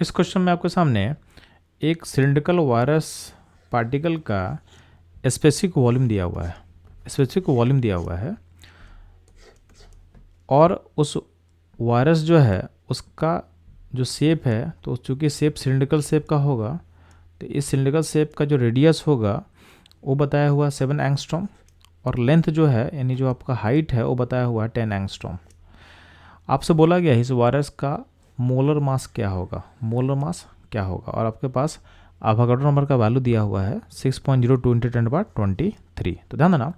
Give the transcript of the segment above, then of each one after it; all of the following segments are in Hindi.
इस क्वेश्चन में आपके सामने एक सिलिंड्रिकल वायरस पार्टिकल का स्पेसिफिक वॉल्यूम दिया हुआ है और उस वायरस जो है उसका जो शेप है, तो चूँकि शेप सिलिंड्रिकल शेप का होगा तो इस सिलिंड्रिकल शेप का जो रेडियस होगा वो बताया हुआ 7 एंगस्ट्रॉम और लेंथ जो है यानी जो आपका हाइट है वो बताया हुआ है 10 एंगस्ट्रॉम। आपसे बोला गया है इस वायरस का मोलर मास क्या होगा और आपके पास एवोगाड्रो नंबर का वैल्यू दिया हुआ है 6.02 × 10⁻23। तो ध्यान देना,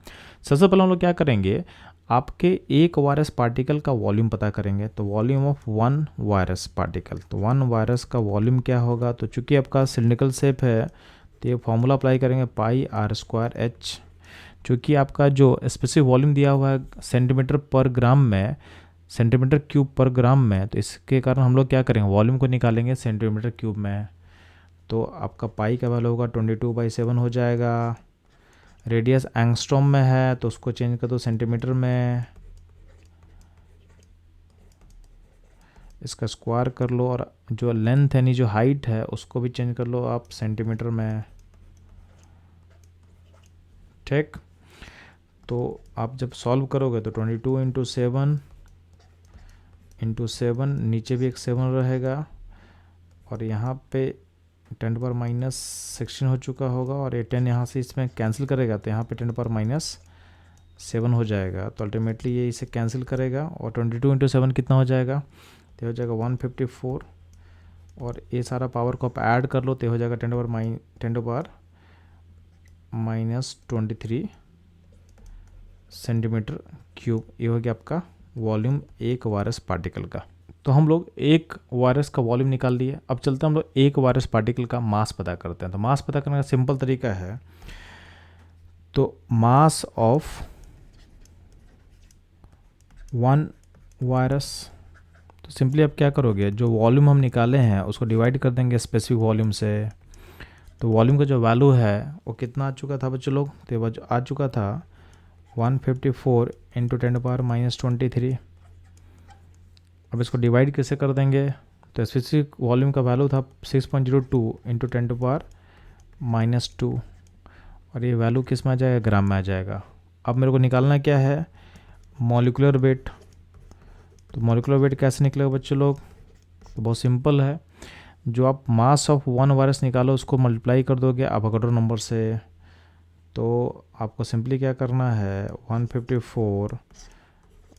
सबसे पहले हम लोग क्या करेंगे, आपके एक वायरस पार्टिकल का वॉल्यूम पता करेंगे। तो volume of one virus particle, तो वन वायरस का वॉल्यूम क्या होगा, तो चूंकि आपका सिलिंड्रिकल शेप है तो ये फॉर्मूला अप्लाई करेंगे πr²h। चूँकि आपका जो स्पेसिफिक वॉल्यूम दिया हुआ है सेंटीमीटर क्यूब पर ग्राम में, तो इसके कारण हम लोग क्या करेंगे, वॉल्यूम को निकालेंगे सेंटीमीटर क्यूब में। तो आपका पाई का वैल्यू होगा 22/7 हो जाएगा। रेडियस एंगस्ट्रॉम में है तो उसको चेंज कर दो सेंटीमीटर में, इसका स्क्वायर कर लो, और जो लेंथ यानी जो हाइट है उसको भी चेंज कर लो आप सेंटीमीटर में। ठीक, तो आप जब सॉल्व करोगे तो 22 × 7 नीचे भी एक 7 रहेगा और यहाँ पे 10⁻16 हो चुका होगा और ये 10 यहाँ से इसमें कैंसिल करेगा तो यहाँ पे 10⁻7 हो जाएगा। तो अल्टीमेटली ये इसे कैंसिल करेगा और 22 × 7 कितना हो जाएगा, तो हो जाएगा 154 और ये सारा पावर को आप ऐड कर लो तो हो जाएगा 10⁻23 सेंटीमीटर क्यूब। ये हो गया आपका वॉल्यूम एक वायरस पार्टिकल का। तो हम लोग एक वायरस का वॉल्यूम निकाल लिए। अब चलते हैं हम लोग एक वायरस पार्टिकल का मास पता करते हैं। तो मास पता करने का सिंपल तरीका है, तो मास ऑफ वन वायरस, तो सिंपली आप क्या करोगे, जो वॉल्यूम हम निकाले हैं उसको डिवाइड कर देंगे स्पेसिफिक वॉल्यूम से। तो वॉल्यूम का जो वैल्यू है वो कितना आ चुका था बच्चों लोग, तो वो आ चुका था 154 × 10⁻23। अब इसको डिवाइड कैसे कर देंगे, तो स्पेसिफिक वॉल्यूम का वैल्यू था 6.02 × 10⁻2 और ये वैल्यू किस में आ जाएगा, ग्राम में आ जाएगा। अब मेरे को निकालना क्या है, मॉलिक्यूलर वेट। तो मॉलिक्यूलर वेट कैसे निकलेगा बच्चों लोग, तो बहुत सिंपल है, जो आप मास ऑफ वन वायरस निकालो उसको मल्टीप्लाई कर दोगे एवोगाड्रो नंबर से। तो आपको सिंपली क्या करना है, 154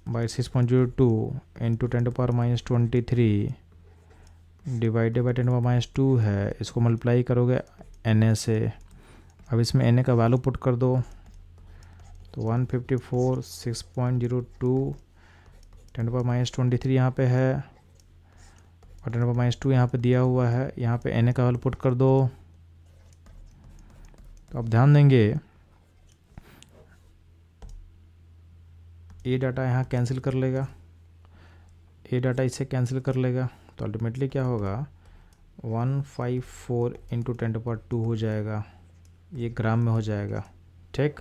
by 6.02 × 10⁻23 डिवाइडेड बाई 10⁻2 है, इसको मल्टीप्लाई करोगे Na से। अब इसमें Na का वैल्यू पुट कर दो, तो 154 6.02 10⁻23 यहाँ पे है और 10⁻2 यहाँ पे दिया हुआ है। यहाँ पे Na का वैल्यू पुट कर दो। तो आप ध्यान देंगे ये डाटा यहाँ कैंसिल कर लेगा, ये डाटा इससे कैंसिल कर लेगा, तो अल्टीमेटली क्या होगा 154 × 10⁻2 हो जाएगा, ये ग्राम में हो जाएगा। ठीक,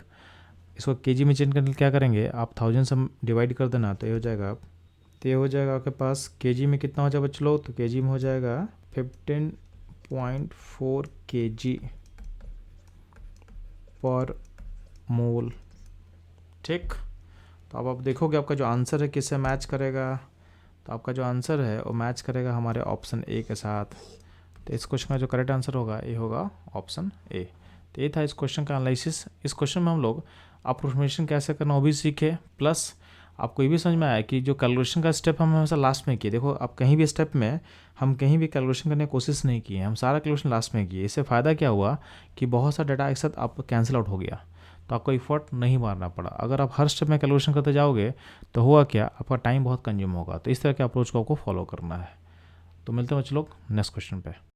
इसको केजी में चेंज करने क्या करेंगे आप, 1000 से डिवाइड कर देना तो ये हो जाएगा। तो ये हो जाएगा आपके पास केजी में कितना हो जाएगा बच्चों लोग, तो केजी में हो जाएगा 15.4 kg पर मोल। ठीक, तो अब आप देखोगे आपका जो आंसर है किससे मैच करेगा, तो आपका जो आंसर है वो मैच करेगा हमारे ऑप्शन ए के साथ। तो इस क्वेश्चन का जो करेक्ट आंसर होगा ये होगा ऑप्शन ए। तो ये था इस क्वेश्चन का एनालिसिस। इस क्वेश्चन में हम लोग अप्रोक्सीमेशन कैसे करना वो भी सीखे, प्लस आपको ये भी समझ में आया कि जो कैलकुलेशन का स्टेप हम हमेशा लास्ट में किए। देखो आप कहीं भी स्टेप में हम कहीं भी कैलकुलेशन करने की कोशिश नहीं किए, हम सारा कैलकुलेशन लास्ट में किए। इससे फ़ायदा क्या हुआ कि बहुत सा डाटा एक साथ आप कैंसिल आउट हो गया, तो आपको इफर्ट नहीं मारना पड़ा। अगर आप हर स्टेप में कैलकुलेशन करते जाओगे तो हुआ क्या, आपका टाइम बहुत कंज्यूम होगा। तो इस तरह के अप्रोच को आपको फॉलो करना है। तो मिलते हैं बच्चों लोग नेक्स्ट क्वेश्चन पे।